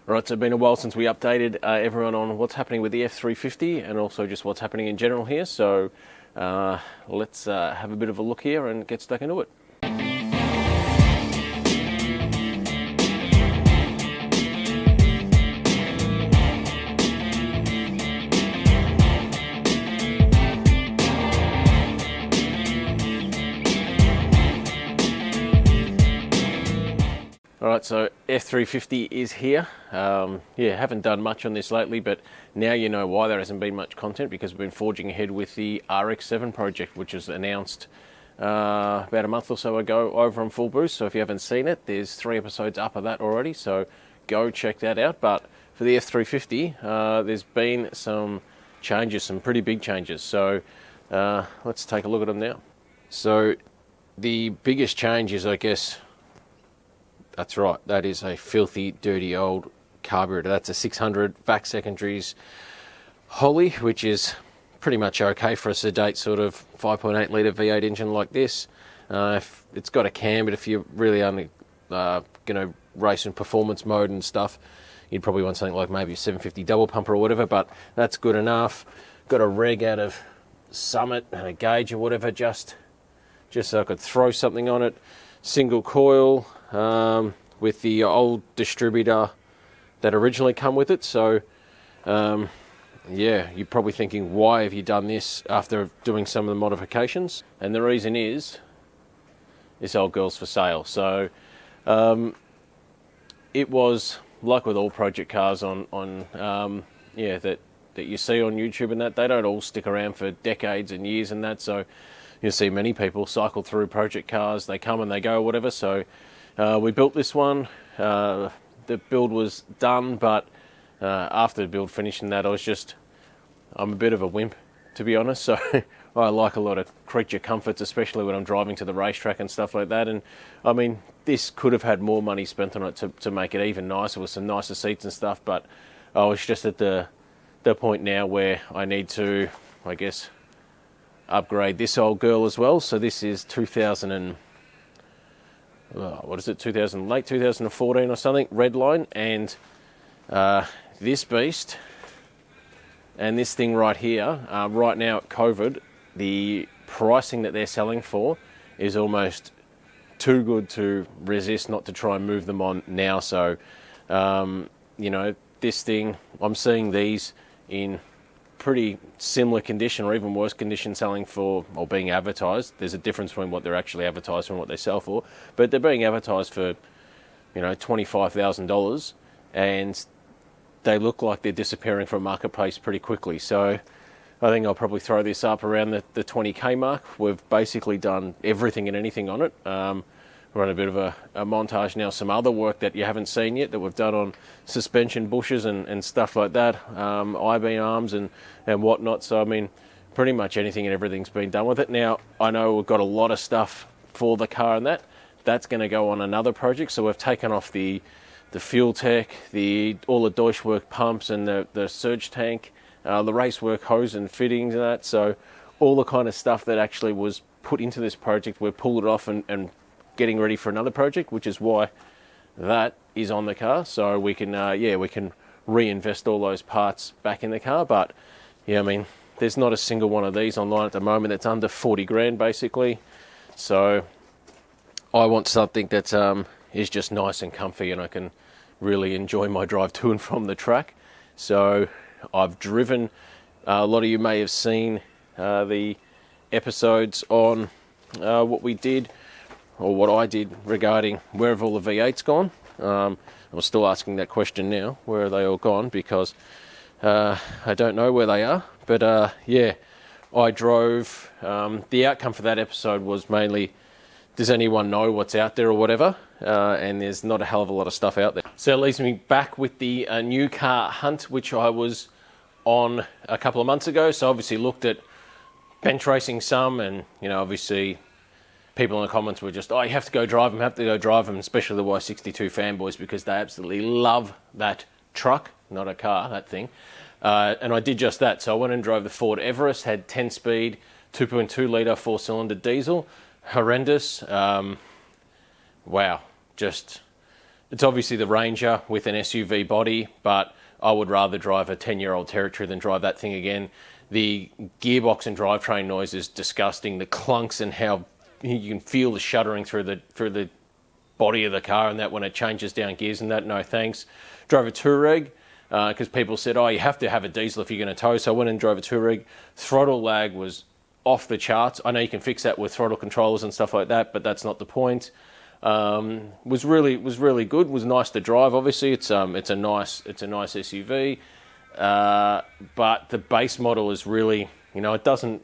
Alright, so it's been a while since we updated everyone on what's happening with the F350 and also just what's happening in general here. So let's have a bit of a look here and get stuck into it. Alright, so F350 is here. Yeah, haven't done much on this lately, but now you know why there hasn't been much content, because we've been forging ahead with the RX7 project, which was announced about a month or so ago over on fullBOOST. So if you haven't seen it, there's 3 episodes up of that already, so go check that out. But for the F350, there's been some changes, some pretty big changes. So let's take a look at them now. So the biggest change is, I guess, that's right, that is a filthy, dirty old carburetor. That's a 600 vac secondaries Holly, which is pretty much okay for a sedate sort of 5.8 litre V8 engine like this. It's got a cam, but if you're really only going to race in performance mode and stuff, you'd probably want something like maybe a 750 double pumper or whatever, but that's good enough. Got a reg out of Summit and a gauge or whatever, just so I could throw something on it. Single coil, with the old distributor that originally come with it. So yeah, you're probably thinking, why have you done this after doing some of the modifications? And the reason is this old girl's for sale. So it was like with all project cars yeah, that you see on YouTube and that, they don't all stick around for decades and years and that. So you'll see many people cycle through project cars, they come and they go, whatever. So we built this one. The build was done, but after the build finished and that, I'm a bit of a wimp, to be honest. So I like a lot of creature comforts, especially when I'm driving to the racetrack and stuff like that. And I mean, this could have had more money spent on it to make it even nicer with some nicer seats and stuff. But I was just at the point now where I need to, I guess, upgrade this old girl as well. So this is 2000 late 2014 or something, Redline, and this beast and this thing right here, right now at COVID, the pricing that they're selling for is almost too good to resist not to try and move them on now. So you know, this thing, I'm seeing these in pretty similar condition or even worse condition selling for, or being advertised. There's a difference between what they're actually advertised and what they sell for, but they're being advertised for, you know, $25,000, and they look like they're disappearing from marketplace pretty quickly. So I think I'll probably throw this up around the 20k mark. We've basically done everything and anything on it. We're on a bit of a montage now, some other work that you haven't seen yet that we've done on suspension bushes and stuff like that, I-beam arms and whatnot. So I mean, pretty much anything and everything's been done with it. Now, I know we've got a lot of stuff for the car and that's going to go on another project. So we've taken off the fuel tech, all the Deutschwerk pumps and the surge tank, the racework hose and fittings and that. So all the kind of stuff that actually was put into this project, we've pulled it off and getting ready for another project, which is why that is on the car. So we can we can reinvest all those parts back in the car. But yeah, I mean, there's not a single one of these online at the moment that's under 40 grand basically. So I want something that is just nice and comfy and I can really enjoy my drive to and from the track. So I've driven, a lot of you may have seen the episodes on what we did, or what I did regarding where have all the V8s gone. I'm still asking that question now, where are they all gone, because I don't know where they are. But yeah, I drove, the outcome for that episode was mainly, does anyone know what's out there or whatever? And there's not a hell of a lot of stuff out there. So it leaves me back with the new car hunt, which I was on a couple of months ago. So obviously looked at bench racing some, and you know, obviously people in the comments were just, oh, you have to go drive them, especially the Y62 fanboys, because they absolutely love that truck, not a car, that thing. And I did just that. So I went and drove the Ford Everest, had 10-speed, 2.2 litre, 4-cylinder diesel. Horrendous. Wow, just It's obviously the Ranger with an SUV body, but I would rather drive a 10-year-old Territory than drive that thing again. The gearbox and drivetrain noise is disgusting. The clunks and how you can feel the shuddering through the body of the car and that when it changes down gears and that, no thanks. Drove a Touareg because people said, oh, you have to have a diesel if you're going to tow. So I went and drove a Touareg. Throttle lag was off the charts. I know you can fix that with throttle controllers and stuff like that, but that's not the point. Was really good. Was nice to drive. Obviously, it's a nice SUV. But the base model is really, it doesn't.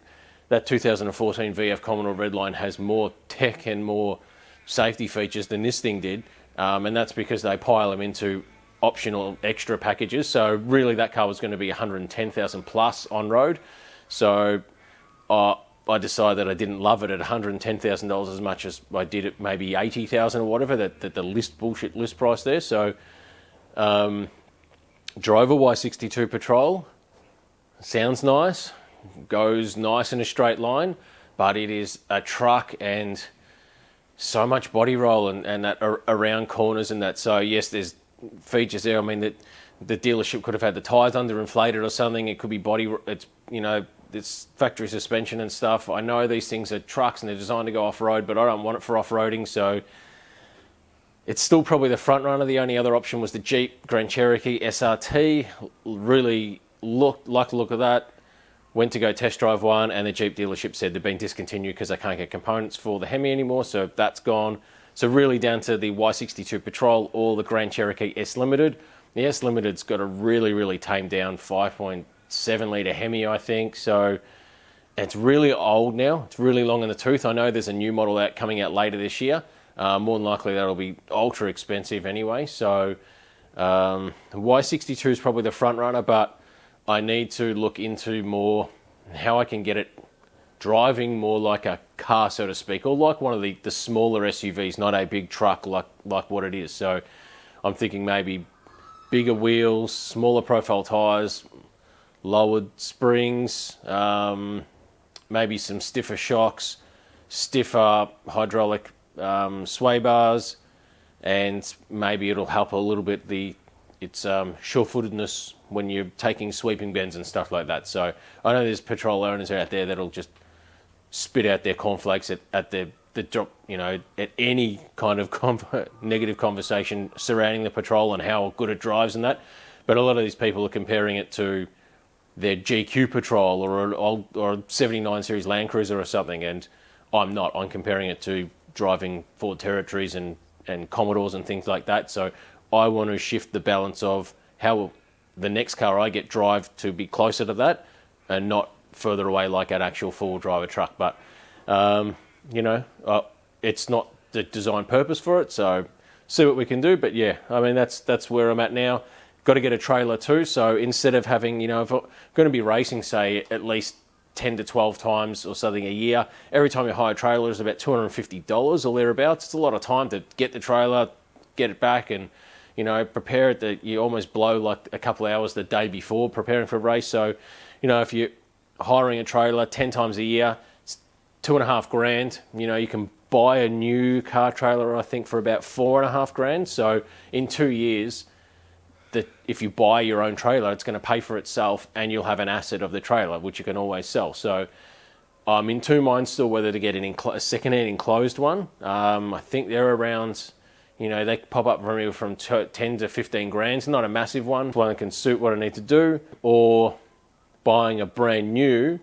That 2014 VF Commodore Redline has more tech and more safety features than this thing did, and that's because they pile them into optional extra packages. So really, that car was going to be 110,000 plus on road. So I decided that I didn't love it at $110,000 as much as I did at maybe 80,000 or whatever, that the bullshit list price there. So drove a Y62 Patrol. Sounds nice, goes nice in a straight line, but it is a truck and so much body roll and that around corners and that. So yes, there's features there. I mean, that the dealership could have had the tyres underinflated or something. It could be it's factory suspension and stuff. I know these things are trucks and they're designed to go off-road, but I don't want it for off-roading, so it's still probably the front runner. The only other option was the Jeep Grand Cherokee SRT. Really liked the look of that. Went to go test drive one, and the Jeep dealership said they've been discontinued because they can't get components for the Hemi anymore, so that's gone. So really down to the Y62 Patrol or the Grand Cherokee S Limited. The S Limited's got a really tamed down 5.7 litre Hemi, I think. So it's really old now. It's really long in the tooth. I know there's a new model coming out later this year. More than likely that'll be ultra expensive anyway. So the Y62 is probably the front runner, but I need to look into more how I can get it driving more like a car, so to speak, or like one of the smaller SUVs, not a big truck like what it is. So I'm thinking maybe bigger wheels, smaller profile tyres, lowered springs, maybe some stiffer shocks, stiffer hydraulic sway bars, and maybe it'll help a little bit its sure-footedness when you're taking sweeping bends and stuff like that. So I know there's Patrol owners out there that'll just spit out their cornflakes at the drop, at any kind of negative conversation surrounding the Patrol and how good it drives and that. But a lot of these people are comparing it to their GQ Patrol or a 79 series Land Cruiser or something, and I'm not. I'm comparing it to driving Ford Territories and Commodores and things like that. So I want to shift the balance of how the next car I get drive to be closer to that and not further away like an actual four-wheel drive truck. But, it's not the design purpose for it, so see what we can do. But yeah, I mean, that's where I'm at now. Got to get a trailer too, so instead of having, if I'm going to be racing, say, at least 10 to 12 times or something a year, every time you hire a trailer is about $250 or thereabouts. It's a lot of time to get the trailer, get it back, and prepare it. That you almost blow like a couple of hours the day before preparing for a race. So, if you're hiring a trailer 10 times a year, it's $2,500. You can buy a new car trailer, I think, for about $4,500. So in 2 years, if you buy your own trailer, it's going to pay for itself, and you'll have an asset of the trailer, which you can always sell. So I'm in two minds still whether to get a second-hand enclosed one. I think they're around, they pop up for me from 10 to 15 grand. It's not a massive one that can suit what I need to do, or buying a brand new,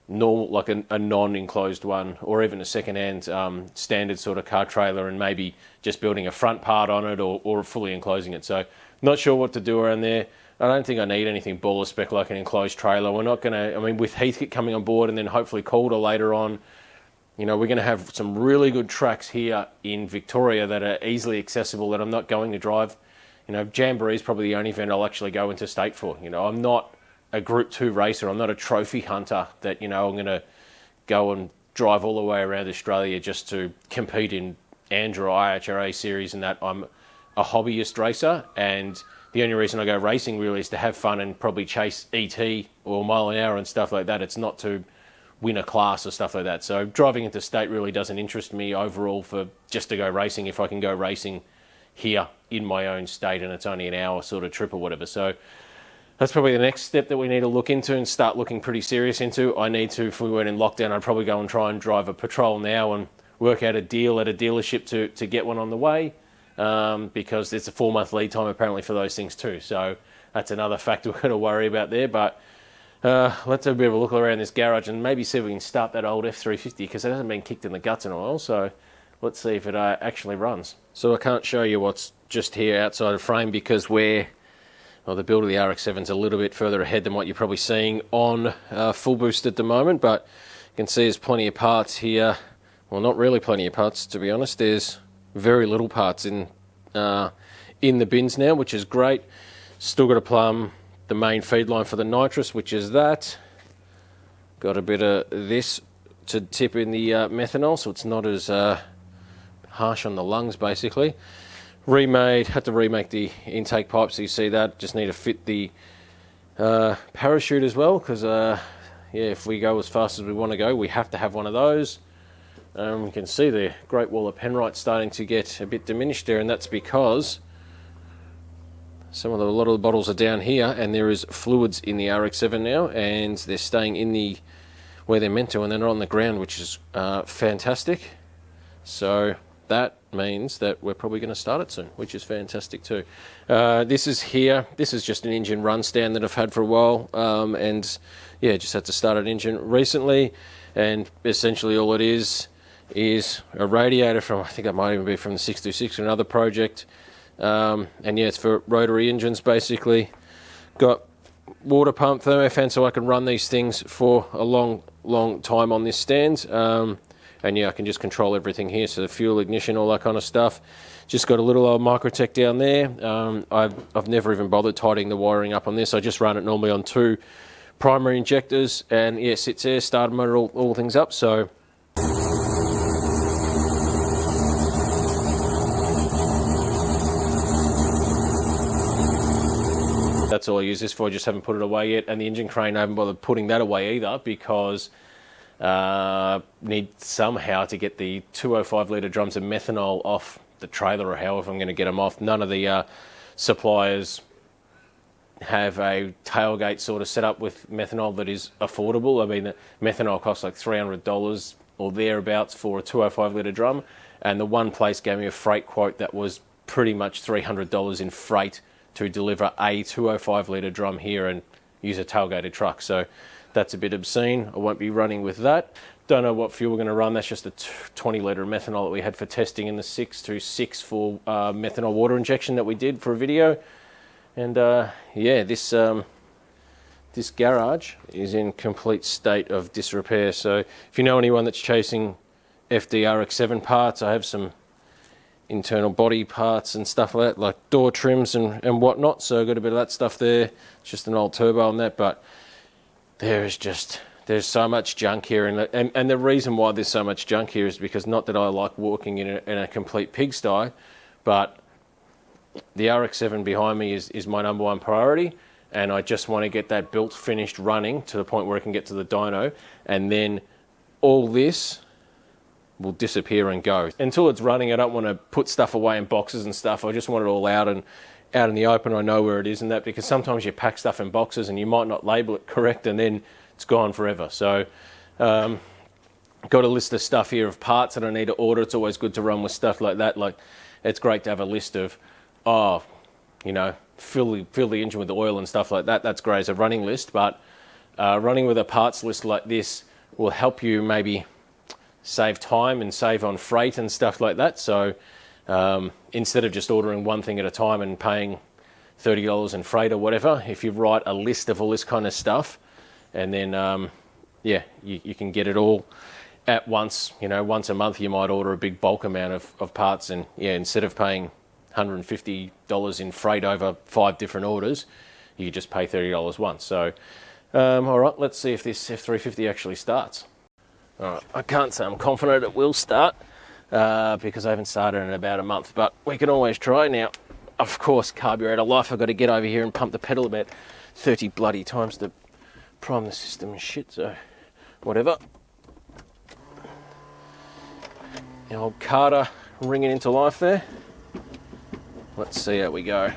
normal, like a non-enclosed one, or even a second-hand standard sort of car trailer, and maybe just building a front part on it or fully enclosing it. So not sure what to do around there. I don't think I need anything baller spec like an enclosed trailer. We're not going to, with Heathkit coming on board and then hopefully Calder later on, we're going to have some really good tracks here in Victoria that are easily accessible that I'm not going to drive. Jamboree is probably the only event I'll actually go into state for. I'm not a Group 2 racer. I'm not a trophy hunter that, I'm going to go and drive all the way around Australia just to compete in ANDRA IHRA series and that. I'm a hobbyist racer, and the only reason I go racing really is to have fun and probably chase ET or mile an hour and stuff like that. It's not to win a class or stuff like that. So driving into state really doesn't interest me overall for just to go racing if I can go racing here in my own state, and it's only an hour sort of trip or whatever. So that's probably the next step that we need to look into and start looking pretty serious into. I need to, if we weren't in lockdown, I'd probably go and try and drive a patrol now and work out a deal at a dealership to get one on the way, because there's a 4-month lead time apparently for those things too. So that's another factor we're going to worry about there. But let's have a bit of a look around this garage and maybe see if we can start that old F350, because it hasn't been kicked in the guts in a while. So let's see if it actually runs. So I can't show you what's just here outside of frame because the build of the RX7 is a little bit further ahead than what you're probably seeing on fullBOOST at the moment. But you can see there's plenty of parts here. Well, not really plenty of parts, to be honest. There's very little parts in the bins now, which is great. Still got to plumb the main feed line for the nitrous, which is that. Got a bit of this to tip in the methanol, so it's not as harsh on the lungs, basically. Had to remake the intake pipe, so you see that. Just need to fit the parachute as well, because if we go as fast as we want to go, we have to have one of those. You can see the Great Wall of Penrite starting to get a bit diminished there, and that's because a lot of the bottles are down here, and there is fluids in the RX7 now, and they're staying in where they're meant to, and they're not on the ground, which is fantastic. So that means that we're probably going to start it soon, which is fantastic too. This is just an engine run stand that I've had for a while, and yeah, just had to start an engine recently, and essentially all it is a radiator from, I think it might even be from the 626 or another project, and yeah, it's for rotary engines basically. Got water pump, thermofan, so I can run these things for a long time on this stand. And yeah, I can just control everything here, so the fuel, ignition, all that kind of stuff. Just got a little old Microtech down there. I've never even bothered tidying the wiring up on this. I just run it normally on 2 primary injectors, and yeah, sits there, starter motor, all things up. So that's all I use this for. I just haven't put it away yet, and the engine crane I haven't bothered putting that away either, because need somehow to get the 205 litre drums of methanol off the trailer, or however I'm going to get them off. None of the suppliers have a tailgate sort of set up with methanol that is affordable. I mean, the methanol costs like $300 or thereabouts for a 205 litre drum, and the one place gave me a freight quote that was pretty much $300 in freight to deliver a 205 litre drum here and use a tailgated truck. So that's a bit obscene. I won't be running with that. Don't know what fuel we're going to run. That's just a 20 litre methanol that we had for testing in the 626 for methanol water injection that we did for a video. And yeah, this garage is in complete state of disrepair. So if you know anyone that's chasing FD RX7 parts, I have some internal body parts and stuff like that, like door trims and whatnot. So I've got a bit of that stuff there. It's just an old turbo on that, but there's so much junk here, and the reason why there's so much junk here is because, not that I like walking in a complete pigsty, but the RX7 behind me is my number one priority, and I just want to get that built, finished, running to the point where I can get to the dyno, and then all this will disappear and go. Until it's running, I don't want to put stuff away in boxes and stuff. I just want it all out in the open. I know where it is and that, because sometimes you pack stuff in boxes and you might not label it correct, and then it's gone forever. So got a list of stuff here of parts that I need to order. It's always good to run with stuff like that. Like, it's great to have a list of, fill the engine with oil and stuff like that. That's great as a running list, but running with a parts list like this will help you maybe save time and save on freight and stuff like that. So instead of just ordering one thing at a time and paying $30 in freight or whatever, if you write a list of all this kind of stuff, and then you can get it all at once. Once a month you might order a big bulk amount of parts, and yeah, instead of paying $150 in freight over 5 different orders, you just pay $30 once. So all right, let's see if this F350 actually starts. All right, I can't say I'm confident it will start because I haven't started in about a month, but we can always try. Now, of course, carburetor life, I've got to get over here and pump the pedal about 30 bloody times to prime the system and shit, so whatever. The old Carter ringing into life there. let's see how we go.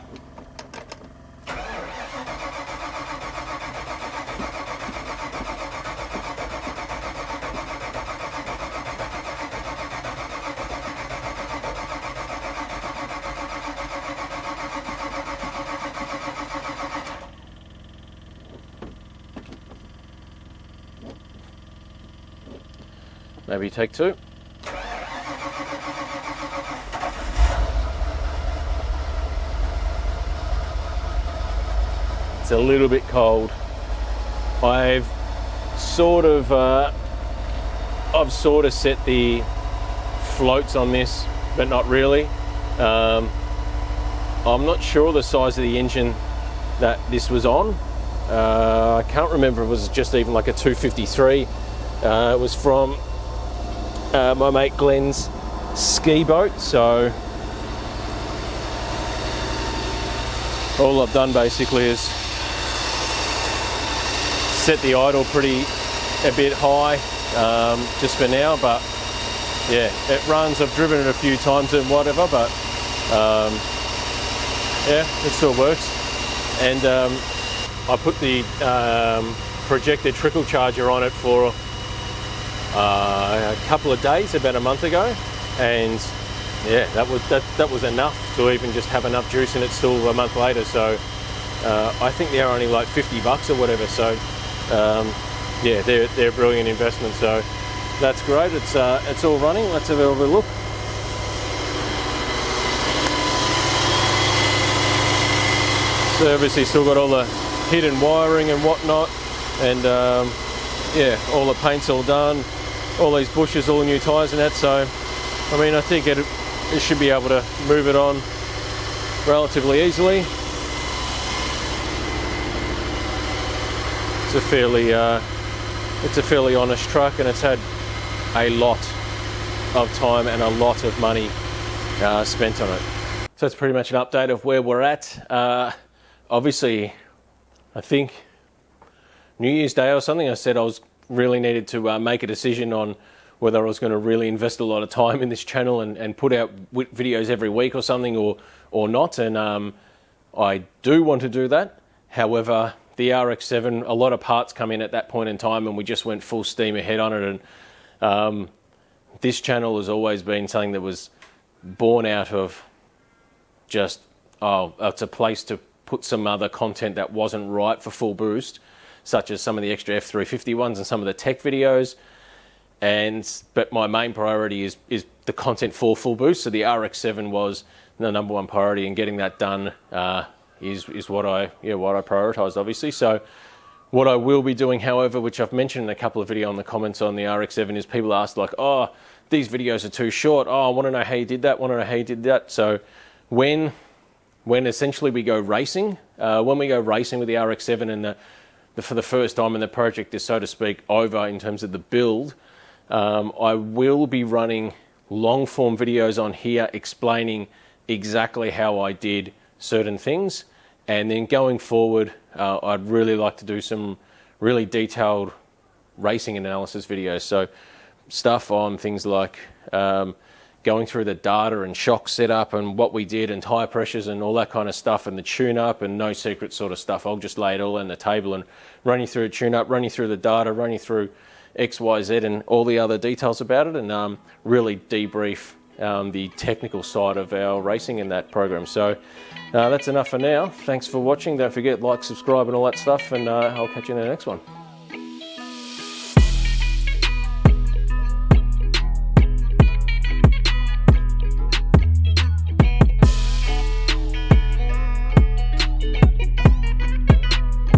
Maybe take two. It's a little bit cold. I've sort of set the floats on this, but not really. I'm not sure the size of the engine that this was on. I can't remember if it was just even like a 253. It was from my mate Glenn's ski boat, so all I've done basically is set the idle a bit high just for now, but yeah, it runs. I've driven it a few times and whatever, but yeah, it still works. And I put the projected trickle charger on it for a couple of days, about a month ago, and yeah, that was enough to even just have enough juice in it still a month later. So I think they're only like $50 or whatever. So yeah, they're a brilliant investment. So that's great. It's all running. Let's have a look. So obviously still got all the hidden wiring and whatnot, and yeah, all the paint's all done, all these bushes, all the new tyres and that. So I mean, I think it should be able to move it on relatively easily. It's a fairly honest truck, and it's had a lot of time and a lot of money spent on it. So it's pretty much an update of where we're at. Obviously, I think New Year's Day or something, I said I was really needed to make a decision on whether I was going to really invest a lot of time in this channel and put out videos every week or something, or not. And I do want to do that. However, the RX7, a lot of parts come in at that point in time, and we just went full steam ahead on it. And this channel has always been something that was born out of just, oh, it's a place to put some other content that wasn't right for fullBOOST, such as some of the extra F350 ones and some of the tech videos. But my main priority is the content for fullBOOST. So the RX7 was the number one priority, and getting that done is what I prioritized, obviously. So what I will be doing, however, which I've mentioned in a couple of videos in the comments on the RX7, is people ask like, oh, these videos are too short. Oh, I want to know how you did that. So when essentially we go racing, when we go racing with the RX7 and for the first time, and the project is, so to speak, over in terms of the build, I will be running long form videos on here explaining exactly how I did certain things. And then going forward, I'd really like to do some really detailed racing analysis videos. So stuff on things like going through the data and shock setup and what we did and tire pressures and all that kind of stuff, and the tune-up and no secret sort of stuff. I'll just lay it all on the table and run you through a tune-up, run you through the data, run you through X, Y, Z and all the other details about it, and really debrief the technical side of our racing in that program. So that's enough for now. Thanks for watching. Don't forget, like, subscribe and all that stuff, and I'll catch you in the next one.